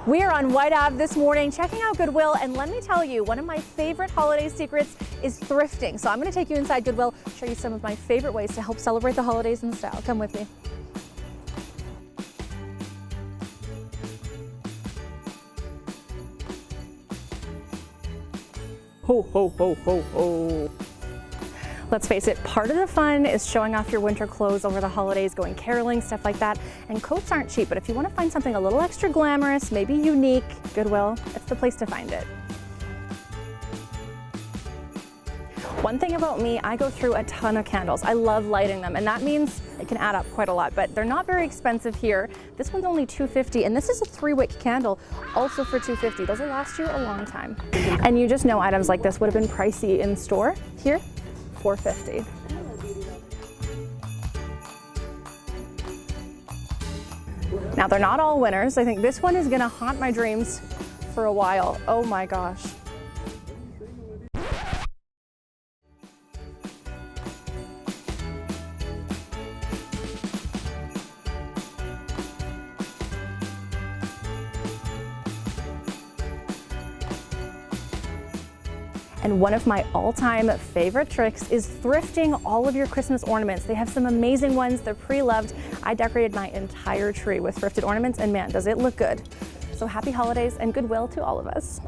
We are on White Ave this morning checking out Goodwill, and let me tell you, one of my favorite holiday secrets is thrifting. So I'm going to take you inside Goodwill, show you some of my favorite ways to help celebrate the holidays in style. Come with me. Ho, ho, ho, ho, ho. Let's face it, part of the fun is showing off your winter clothes over the holidays, going caroling, stuff like that. And coats aren't cheap, but if you want to find something a little extra glamorous, maybe unique, Goodwill, it's the place to find it. One thing about me, I go through a ton of candles. I love lighting them, and that means it can add up quite a lot, but they're not very expensive here. This one's only $2.50, and this is a 3-wick candle, also for $2.50. Those will last you a long time. And you just know items like this would have been pricey in store. Here, $4.50. Now, they're not all winners. I think this one is gonna haunt my dreams for a while. Oh my gosh. And one of my all-time favorite tricks is thrifting all of your Christmas ornaments. They have some amazing ones. They're pre-loved. I decorated my entire tree with thrifted ornaments, and man, does it look good. So happy holidays and Goodwill to all of us.